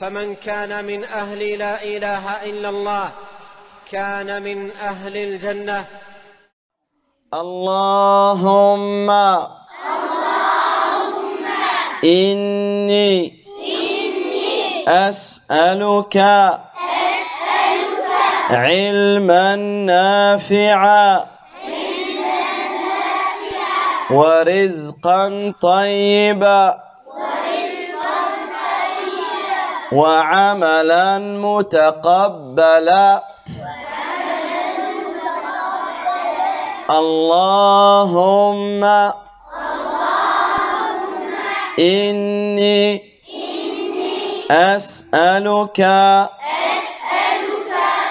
فمن كان من أهل لا إله إلا الله كان من أهل الجنة. اللهم إني أسألك علما نافعا ورزقا طيبا وعملا متقبلا. اللهم إني أسألك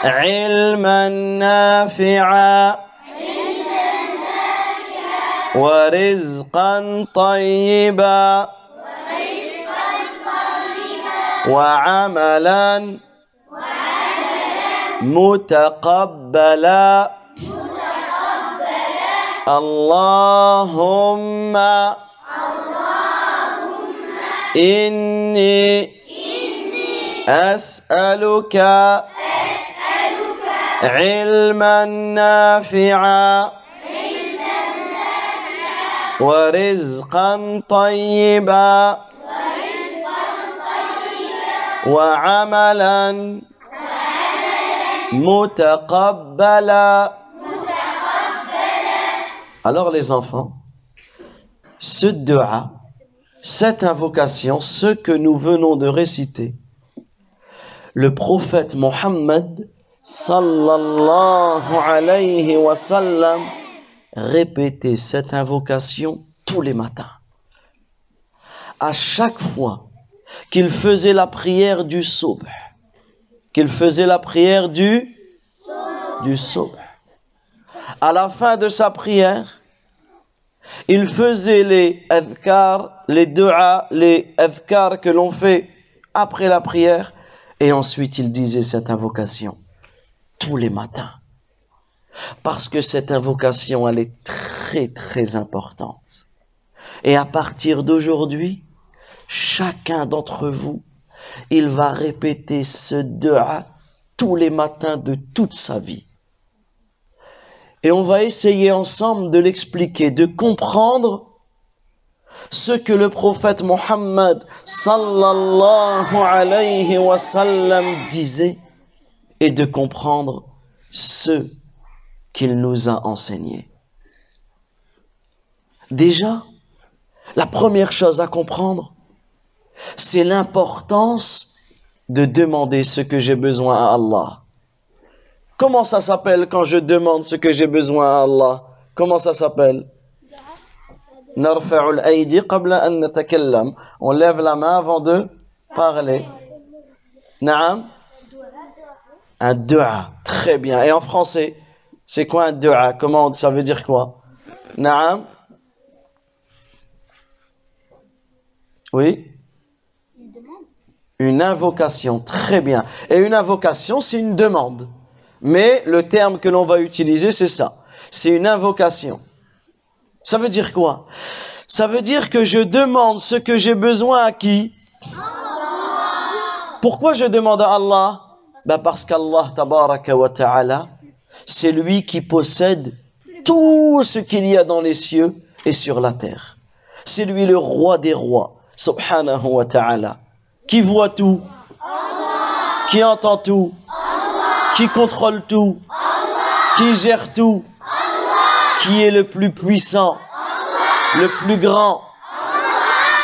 علما نافعا ورزقا طيبا وعملا متقبلا. اللهم إني أسألك علما نافعا ورزقا طيبا وعملا متقبلا. Alors les enfants, ce dua, cette invocation, ce que nous venons de réciter, le prophète Mohammed sallallahu alayhi wa sallam répétait cette invocation tous les matins. À chaque fois qu'il faisait la prière du subh, qu'il faisait la prière du subh, à la fin de sa prière, il faisait les adhkar, les du'a, les adhkar que l'on fait après la prière, et ensuite il disait cette invocation tous les matins. Parce que cette invocation, elle est très très importante. Et à partir d'aujourd'hui, chacun d'entre vous, il va répéter ce du'a tous les matins de toute sa vie. Et on va essayer ensemble de l'expliquer, de comprendre ce que le prophète Mohammed sallallahu alayhi wa sallam disait et de comprendre ce qu'il nous a enseigné. Déjà, la première chose à comprendre, c'est l'importance de demander ce que j'ai besoin à Allah. Comment ça s'appelle quand je demande ce que j'ai besoin à Allah? Comment ça s'appelle? Narfa'ul aydi qabla an natakallam. On lève la main avant de parler. Naam? Un dua. Très bien. Et en français, c'est quoi un dua? Comment ça veut dire quoi? Naam? Oui? Une invocation. Très bien. Et une invocation, c'est une demande. Mais le terme que l'on va utiliser, c'est ça. C'est une invocation. Ça veut dire quoi? Ça veut dire que je demande ce que j'ai besoin à qui? Allah. Pourquoi je demande à Allah? Parce qu'Allah, tabaraka wa ta'ala, c'est lui qui possède tout ce qu'il y a dans les cieux et sur la terre. C'est lui le roi des rois, subhanahu wa ta'ala. Qui voit tout? Allah. Qui entend tout? Qui contrôle tout? Allah. Qui gère tout? Allah. Qui est le plus puissant? Allah. Le plus grand?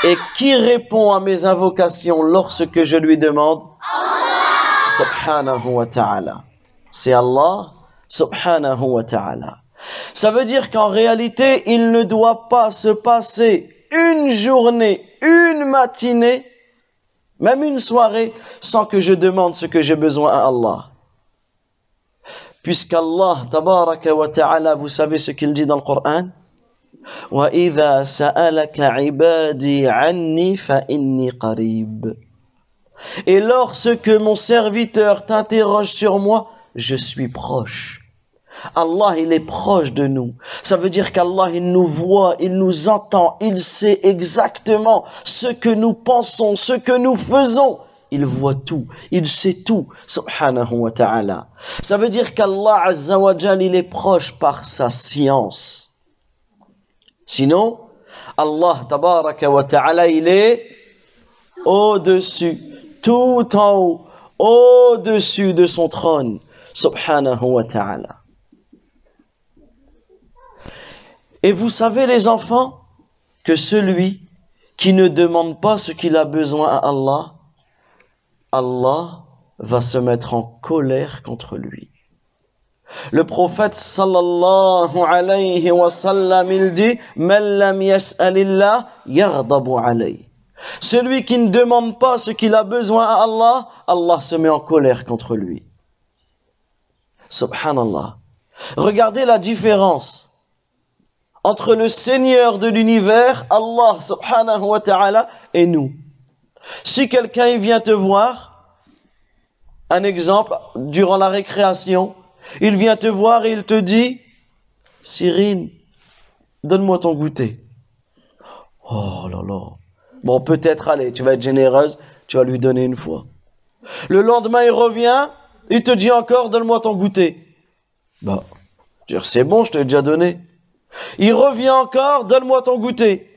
Allah. Et qui répond à mes invocations lorsque je lui demande? Allah. Subhanahu wa ta'ala. C'est Allah subhanahu wa ta'ala. Ça veut dire qu'en réalité, il ne doit pas se passer une journée, une matinée, même une soirée, sans que je demande ce que j'ai besoin à Allah. Puisqu'Allah, tabaraka wa ta'ala, vous savez ce qu'il dit dans le Coran? وَإِذَا سَأَلَكَ عِبَادِي عَنِّي فَإِنِّي قَرِيبٌ. Et lorsque mon serviteur t'interroge sur moi, je suis proche. Allah, il est proche de nous. Ça veut dire qu'Allah, il nous voit, il nous entend, il sait exactement ce que nous pensons, ce que nous faisons. il voit tout, il sait tout, subhanahu wa ta'ala. Ça veut dire qu'Allah Azza wa Jal, il est proche par sa science. Sinon, Allah tabaraka wa ta'ala, il est au-dessus, tout en haut, au-dessus de son trône, subhanahu wa ta'ala. Et vous savez les enfants, que celui qui ne demande pas ce qu'il a besoin à Allah, Allah va se mettre en colère contre lui. Le prophète sallallahu alayhi wa sallam, il dit « Man lam yas'alillah yaghdabu alayhi » Celui qui ne demande pas ce qu'il a besoin à Allah, Allah se met en colère contre lui. Subhanallah. Regardez la différence entre le Seigneur de l'univers, Allah subhanahu wa ta'ala, et nous. Si quelqu'un il vient te voir, un exemple, durant la récréation, il vient te voir et il te dit « Cyrine, donne-moi ton goûter. » Oh là là. Bon, peut-être, allez, tu vas être généreuse, tu vas lui donner une fois. Le lendemain, il revient, il te dit encore « Donne-moi ton goûter. » Bah, dire c'est bon, je te l'ai déjà donné. Il revient encore, donne-moi ton goûter.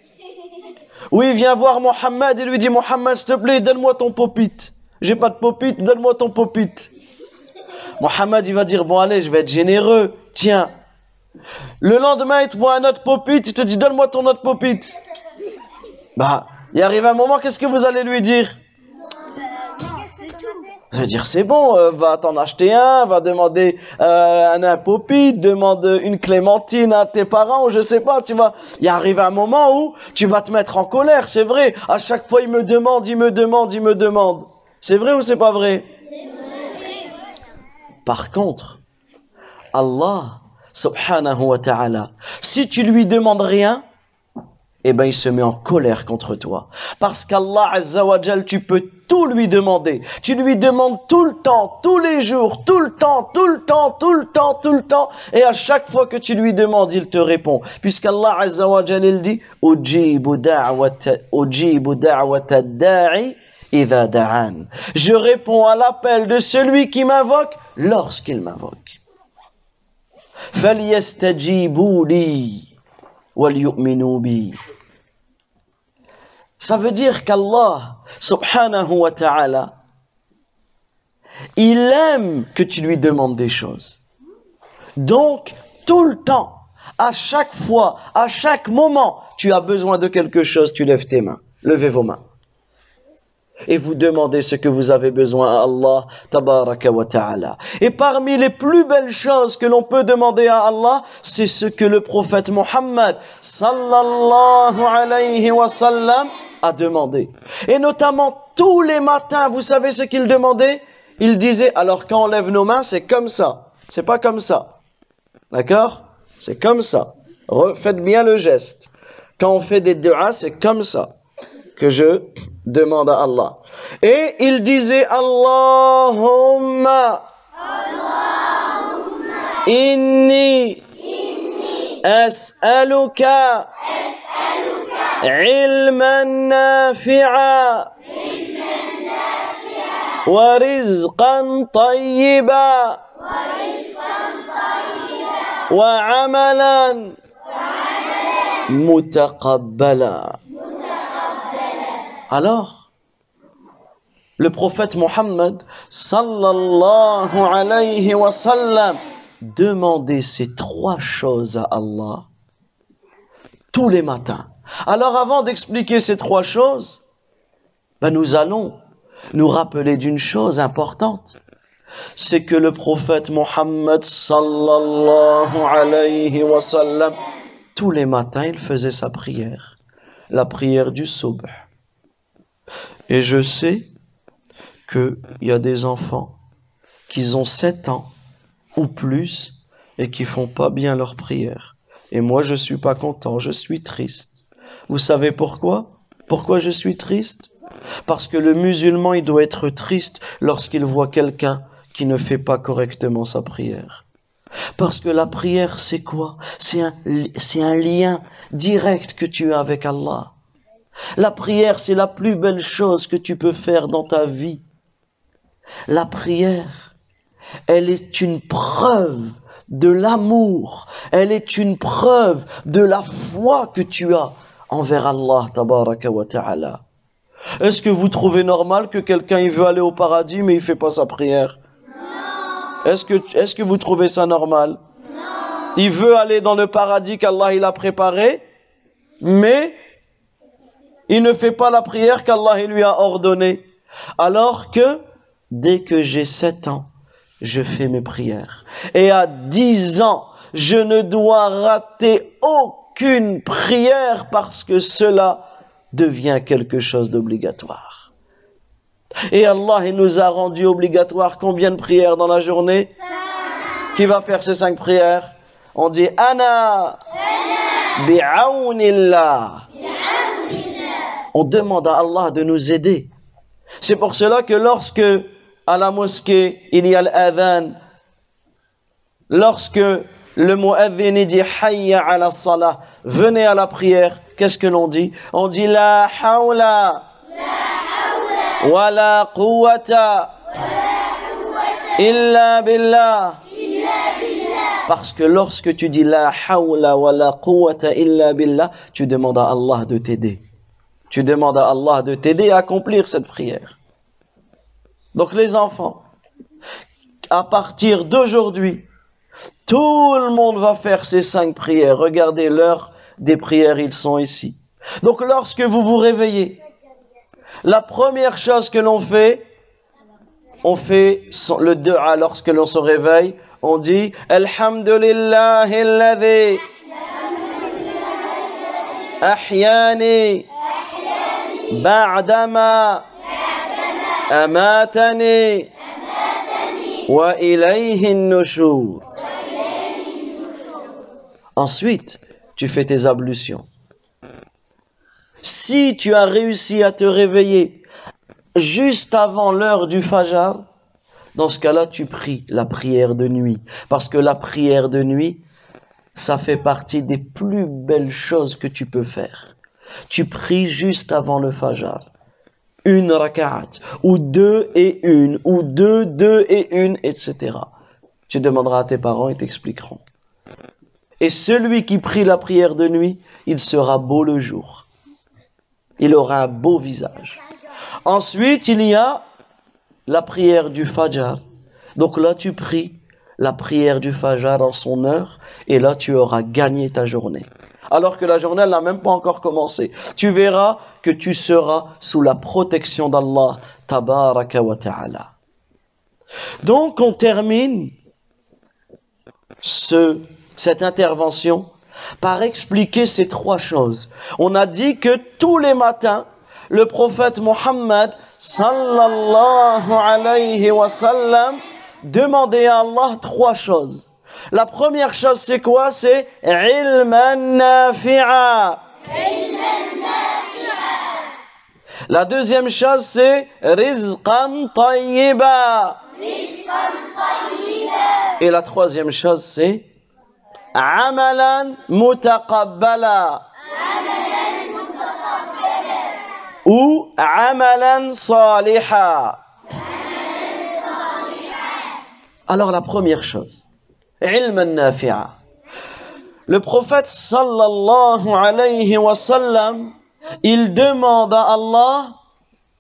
Oui, il vient voir Mohammed et lui dit, Mohammed, s'il te plaît, donne-moi ton popite. J'ai pas de popite, donne-moi ton popite. Mohammed, il va dire, bon allez, je vais être généreux, tiens. Le lendemain, il te voit un autre popite, il te dit, donne-moi ton autre popite. Bah, il arrive un moment, qu'est-ce que vous allez lui dire? Ça veut dire c'est bon, va t'en acheter un, va demander un popite, demande une clémentine à tes parents, ou je sais pas, tu vois. Il arrive un moment où tu vas te mettre en colère, c'est vrai. À chaque fois, il me demande. C'est vrai ou c'est pas vrai? Par contre, Allah, subhanahu wa ta'ala, si tu lui demandes rien, eh ben il se met en colère contre toi. Parce qu'Allah Azza wa Jal, tu peux tout lui demander. Tu lui demandes tout le temps, tous les jours, tout le temps. Et à chaque fois que tu lui demandes, il te répond. Puisqu'Allah Azza wa Jal, il dit « Ujibu da'wata da'i idha da'an » Je réponds à l'appel de celui qui m'invoque lorsqu'il m'invoque. « Falyastajibu li » Ça veut dire qu'Allah, subhanahu wa ta'ala, il aime que tu lui demandes des choses. Donc, tout le temps, à chaque fois, à chaque moment, tu as besoin de quelque chose, tu lèves tes mains. Levez vos mains. Et vous demandez ce que vous avez besoin à Allah, tabaraka wa ta'ala. Et parmi les plus belles choses que l'on peut demander à Allah, c'est ce que le prophète Mohammed, sallallahu alayhi wa sallam, a demandé. Et notamment, tous les matins, vous savez ce qu'il demandait? Il disait, alors quand on lève nos mains, c'est comme ça. C'est pas comme ça. D'accord? C'est comme ça. Faites bien le geste. Quand on fait des du'as, c'est comme ça que je demande à Allah. Et il disait Allahumma inni as'aluka ilman nafi'a wa rizqan tayyiba wa amalan mutaqabbala. Alors, le prophète Mohammed, sallallahu alayhi wa sallam, demandait ces trois choses à Allah tous les matins. Alors, avant d'expliquer ces trois choses, nous allons nous rappeler d'une chose importante. C'est que le prophète Mohammed, sallallahu alayhi wa sallam, tous les matins, il faisait sa prière. La prière du subh. Et je sais qu'il y a des enfants qui ont 7 ans ou plus et qui font pas bien leur prière. Et moi, je suis pas content, je suis triste. Vous savez pourquoi? Pourquoi je suis triste? Parce que le musulman, il doit être triste lorsqu'il voit quelqu'un qui ne fait pas correctement sa prière. Parce que la prière, c'est quoi? C'est un lien direct que tu as avec Allah. La prière, c'est la plus belle chose que tu peux faire dans ta vie. La prière, elle est une preuve de l'amour. Elle est une preuve de la foi que tu as envers Allah tabaraka wa ta'ala. Est-ce que vous trouvez normal que quelqu'un il veut aller au paradis mais il fait pas sa prière? Non. Est-ce que vous trouvez ça normal? Non. Il veut aller dans le paradis qu'Allah il a préparé, mais il ne fait pas la prière qu'Allah il lui a ordonnée. Alors que dès que j'ai 7 ans, je fais mes prières. Et à 10 ans, je ne dois rater aucune prière parce que cela devient quelque chose d'obligatoire. Et Allah, il nous a rendu obligatoire combien de prières dans la journée? 5. Qui va faire ces 5 prières? On dit Ana bi'awnillah. On demande à Allah de nous aider. C'est pour cela que lorsque à la mosquée il y a l'adhan, lorsque le mu'adhin dit hayya ala salah, venez à la prière, qu'est-ce que l'on dit? On dit la hawla wa la quwwata illa billah. Parce que lorsque tu dis la hawla wa la quwwata illa billah, tu demandes à Allah de t'aider. Tu demandes à Allah de t'aider à accomplir cette prière. Donc les enfants, à partir d'aujourd'hui, tout le monde va faire ces 5 prières. Regardez l'heure des prières, ils sont ici. Donc lorsque vous vous réveillez, la première chose que l'on fait, on fait le dua lorsque l'on se réveille. On dit Alhamdulillahi alladhi ahyani ba'dama amatani wa ilayhi an-nushur. Ensuite, tu fais tes ablutions. Si tu as réussi à te réveiller juste avant l'heure du Fajr, dans ce cas-là, tu pries la prière de nuit. Parce que la prière de nuit, ça fait partie des plus belles choses que tu peux faire. Tu pries juste avant le Fajr. 1 raka'at, ou 2 et 1, ou 2, 2 et 1, etc. Tu demanderas à tes parents, ils t'expliqueront. Et celui qui prie la prière de nuit, il sera beau le jour. Il aura un beau visage. Ensuite, il y a la prière du Fajr. Donc là, tu pries la prière du Fajr en son heure, et là, tu auras gagné ta journée. Alors que la journée, elle n'a même pas encore commencé. Tu verras que tu seras sous la protection d'Allah, tabaraka wa ta'ala. Donc, on termine cette intervention par expliquer ces 3 choses. On a dit que tous les matins, le prophète Mohammed sallallahu alayhi wa sallam demandait à Allah 3 choses. La première chose, c'est quoi? C'est ilman nafi'a. La deuxième chose, c'est rizqan tayyiba. Et la troisième chose, c'est amalan mutaqabbala. Ou amalan saliha. Alors la première chose, ilman nafi'a. Le prophète sallallahu alayhi wa sallam, il demande à Allah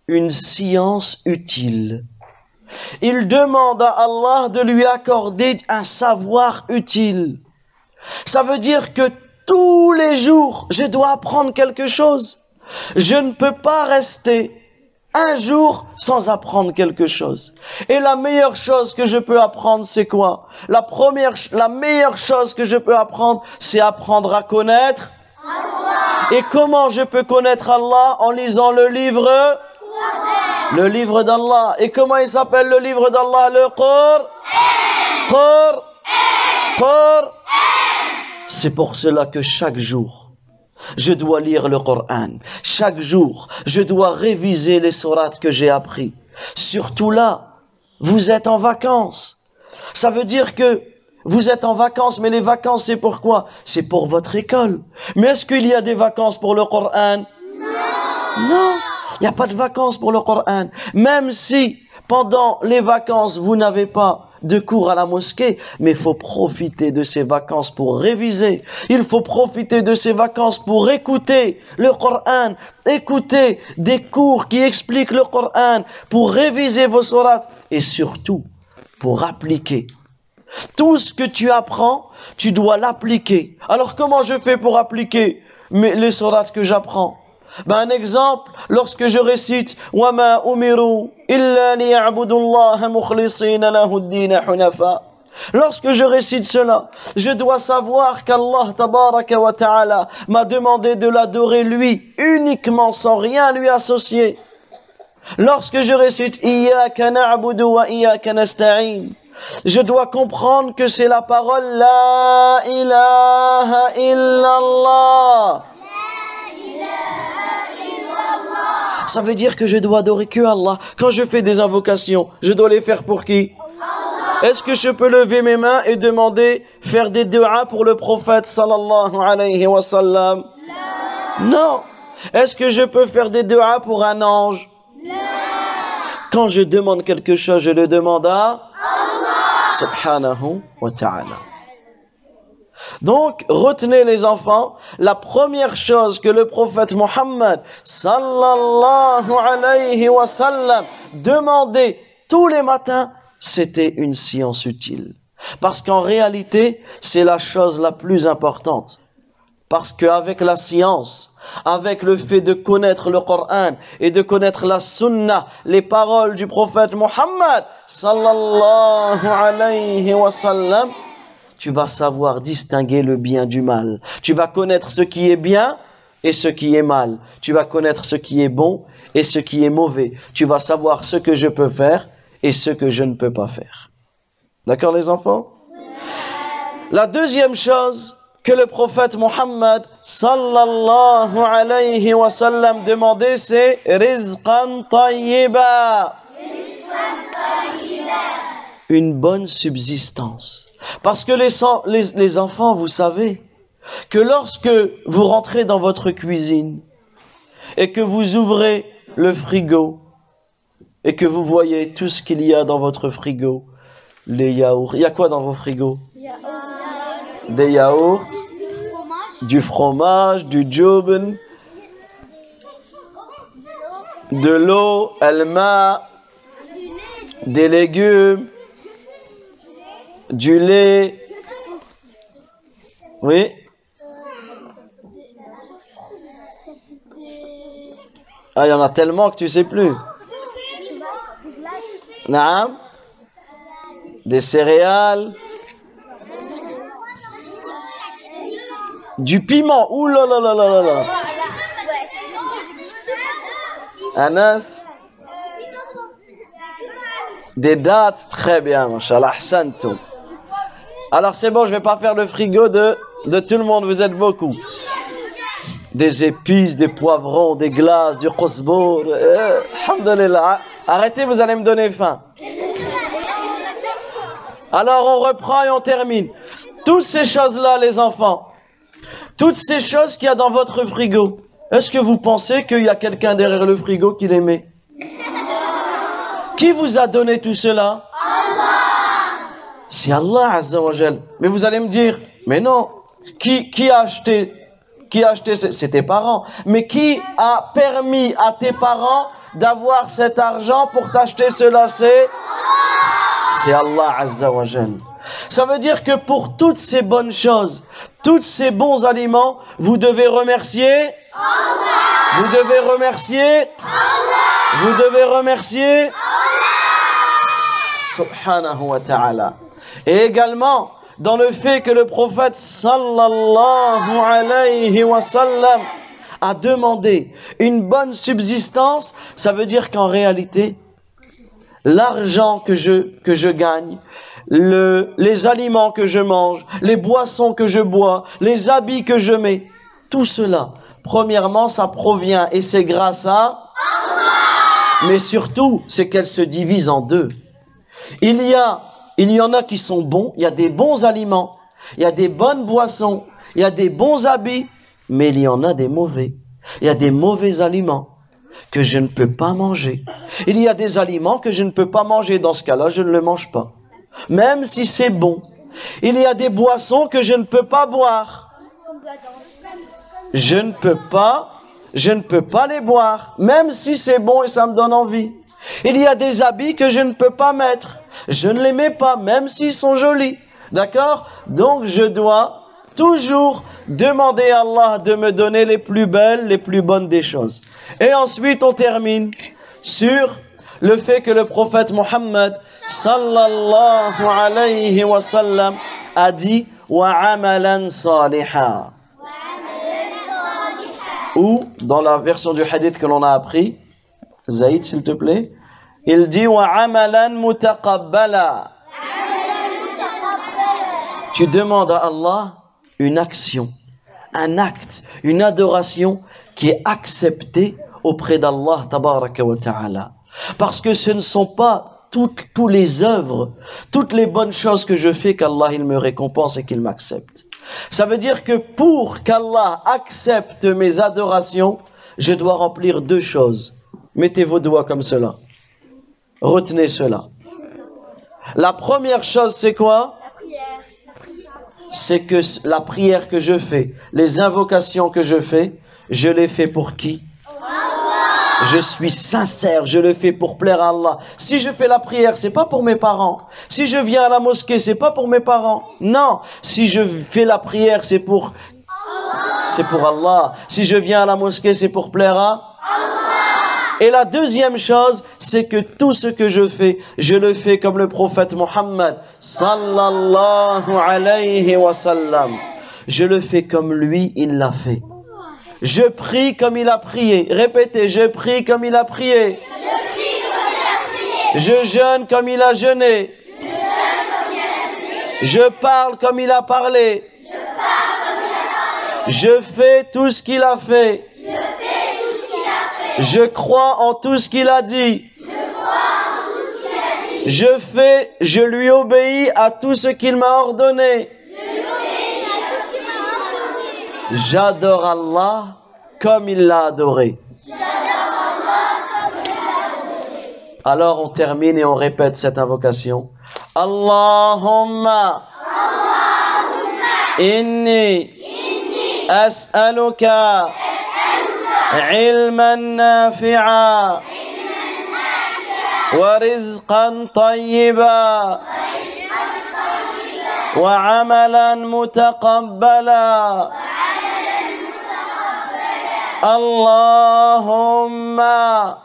une science utile. Il demande à Allah de lui accorder un savoir utile. Ça veut dire que tous les jours, je dois apprendre quelque chose. Je ne peux pas rester un jour sans apprendre quelque chose. Et la meilleure chose que je peux apprendre, c'est quoi? La meilleure chose que je peux apprendre, c'est apprendre à connaître Allah. Et comment je peux connaître Allah? En lisant le livre d'Allah. Et comment il s'appelle le livre d'Allah? Le Qur'an. C'est pour cela que chaque jour, je dois lire le Coran. Chaque jour, je dois réviser les sourates que j'ai appris. Surtout là, vous êtes en vacances. Ça veut dire que vous êtes en vacances, mais les vacances, c'est pourquoi? C'est pour votre école. Mais est-ce qu'il y a des vacances pour le Coran? Non. Non, il n'y a pas de vacances pour le Coran. Même si pendant les vacances, vous n'avez pas de cours à la mosquée, mais il faut profiter de ces vacances pour réviser. Il faut profiter de ces vacances pour écouter le Coran, écouter des cours qui expliquent le Coran, pour réviser vos sourates et surtout pour appliquer. Tout ce que tu apprends, tu dois l'appliquer. Alors comment je fais pour appliquer les sourates que j'apprends? Un exemple, lorsque je récite وَمَا أُمِرُوا إِلَّا لِيَعْبُدُوا اللَّهَ مُخْلِصِينَ لَهُ الدِّينَ حُنَفَاءَ. Lorsque je récite cela, je dois savoir qu'Allah tabaraka wa ta'ala m'a demandé de l'adorer lui, uniquement sans rien lui associer. Lorsque je récite إِيَّاكَ نَعْبُدُ وَإِيَّاكَ نَسْتَعِينَ, je dois comprendre que c'est la parole La ilaha illallah. Ça veut dire que je dois adorer que Allah. Quand je fais des invocations, je dois les faire pour qui? Est-ce que je peux lever mes mains et demander, faire des du'a pour le prophète sallallahu alayhi wa sallam? Non. Est-ce que je peux faire des du'a pour un ange? Quand je demande quelque chose, je le demande à Allah subhanahu wa ta'ala. Donc, retenez les enfants, la première chose que le prophète Mohammed sallallahu alayhi wa sallam demandait tous les matins, c'était une science utile. Parce qu'en réalité, c'est la chose la plus importante. Parce qu'avec la science, avec le fait de connaître le Coran et de connaître la Sunna, les paroles du prophète Mohammed sallallahu alayhi wa sallam, tu vas savoir distinguer le bien du mal. Tu vas connaître ce qui est bien et ce qui est mal. Tu vas connaître ce qui est bon et ce qui est mauvais. Tu vas savoir ce que je peux faire et ce que je ne peux pas faire. D'accord les enfants? La deuxième chose que le prophète Mohammed sallallahu alayhi wa sallam demandait, c'est rizqan tayyiba. Une bonne subsistance. Parce que les enfants, vous savez, que lorsque vous rentrez dans votre cuisine et que vous ouvrez le frigo et que vous voyez tout ce qu'il y a dans votre frigo, les yaourts, il y a quoi dans vos frigos? Des yaourts, du fromage, du jubn, de l'eau, alma, des légumes, du lait. Oui. Ah, il y en a tellement que tu sais plus. Naam. Des céréales. Du piment. Ouh là là là là là là. Anas. Des dattes. Très bien, mashallah. Ahsantum. Alors c'est bon, je vais pas faire le frigo de tout le monde, vous êtes beaucoup. Des épices, des poivrons, des glaces, du qosbour. Alhamdulillah. Arrêtez, vous allez me donner faim. Alors on reprend et on termine. Toutes ces choses-là, les enfants, toutes ces choses qu'il y a dans votre frigo, est-ce que vous pensez qu'il y a quelqu'un derrière le frigo qui les met? Qui vous a donné tout cela? C'est Allah Azza wa Jal. Mais vous allez me dire, mais non, qui a acheté c'est tes parents. Mais qui a permis à tes parents d'avoir cet argent pour t'acheter cela? C'est Allah Azza wa Jal. Ça veut dire que pour toutes ces bonnes choses, tous ces bons aliments, vous devez remercier Allah. Vous devez remercier Allah. Vous devez remercier Allah. Subhanahu wa ta'ala. Et également, dans le fait que le prophète sallallahu alayhi wa sallam a demandé une bonne subsistance, ça veut dire qu'en réalité, l'argent que je gagne, les aliments que je mange, les boissons que je bois, les habits que je mets, tout cela, premièrement, ça provient et c'est grâce à Allah. Mais surtout, c'est qu'elle se divise en deux. Il y en a qui sont bons, il y a des bons aliments, il y a des bonnes boissons, il y a des bons habits, mais il y en a des mauvais. Il y a des mauvais aliments, que je ne peux pas manger. Il y a des aliments que je ne peux pas manger. Dans ce cas-là, je ne le mange pas. Même si c'est bon. Il y a des boissons que je ne peux pas boire. Je ne peux pas les boire. Même si c'est bon et ça me donne envie. Il y a des habits que je ne peux pas mettre. Je ne les mets pas, même s'ils sont jolis. D'accord? Donc je dois toujours demander à Allah de me donner les plus belles, les plus bonnes des choses. Et ensuite on termine sur le fait que le prophète Mohammed sallallahu alayhi wa sallam a dit wa amalan saliha. Ou dans la version du hadith que l'on a appris, Zaïd s'il te plaît, il dit wa amalan mutaqabbala. Tu demandes à Allah une action, un acte, une adoration qui est acceptée auprès d'Allah tabaraka wa ta'ala. Parce que ce ne sont pas toutes les œuvres, toutes les bonnes choses que je fais qu'Allah il me récompense et qu'il m'accepte. Ça veut dire que pour qu'Allah accepte mes adorations, je dois remplir deux choses. Mettez vos doigts comme cela. Retenez cela. La première chose, c'est quoi? C'est que la prière que je fais, les invocations que je fais, je les fais pour qui? Je suis sincère, je le fais pour plaire à Allah. Si je fais la prière, c'est pas pour mes parents. Si je viens à la mosquée, c'est pas pour mes parents. Non, si je fais la prière, c'est pour Allah. Si je viens à la mosquée, c'est pour plaire à Allah. Et la deuxième chose, c'est que tout ce que je fais, je le fais comme le prophète Mohammed sallallahu alayhi wa sallam. Je le fais comme lui, il l'a fait. Je prie comme il a prié. Répétez, je prie comme il a prié. Je jeûne comme il a jeûné. Je parle comme il a parlé. Je fais tout ce qu'il a fait. Je crois en tout ce qu'il a dit. Je lui obéis à tout ce qu'il m'a ordonné. J'adore Allah comme il l'a adoré. Alors on termine et on répète cette invocation. Allahumma inni as'aluka ilman nafi'a wa rizqan tayyiba wa amalan mutaqabbala. Allahumma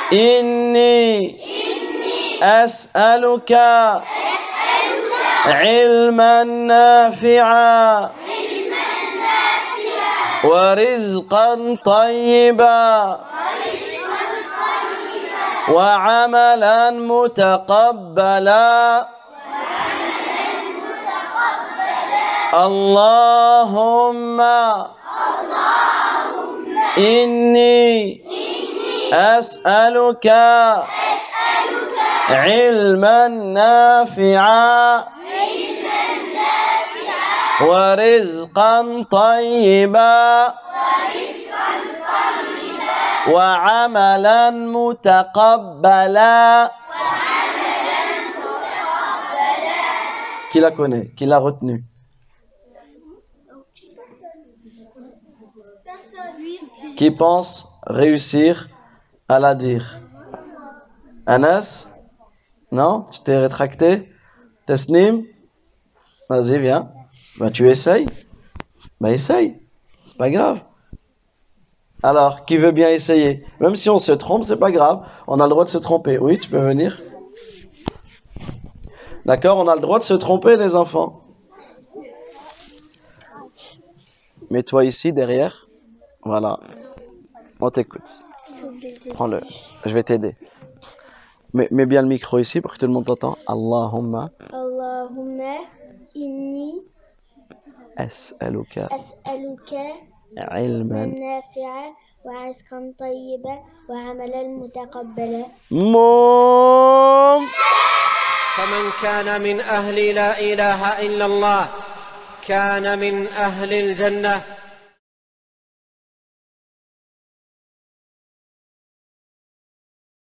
inni as'aluka ilman nafi'a wa rizqan tayyiba wa amalan mutaqabbala. Allahumma inni as'aluka ilman nafi'a wa rizqan tayyiba wa amalan mutaqabbala. Qui la connaît? Qui l'a retenu? Qui pense réussir à la dire? Anas? Non? Tu t'es rétracté? Tasnim? Vas-y, viens. Bah, tu essayes? Bah, essaye. C'est pas grave. Alors, qui veut bien essayer? Même si on se trompe, c'est pas grave. On a le droit de se tromper. Oui, tu peux venir. D'accord? On a le droit de se tromper, les enfants. Mets-toi ici, derrière. Voilà. On t'écoute. Prends-le. Je vais t'aider. Mets bien le micro ici pour que tout le monde t'entende. Allahumma. Allahumma inni as'aluka ilman ilman nafi'a wa rizqan tayyiba wa amalan mutaqabbala. فمن كان من أهل لا إله إلا الله كان من أهل الجنة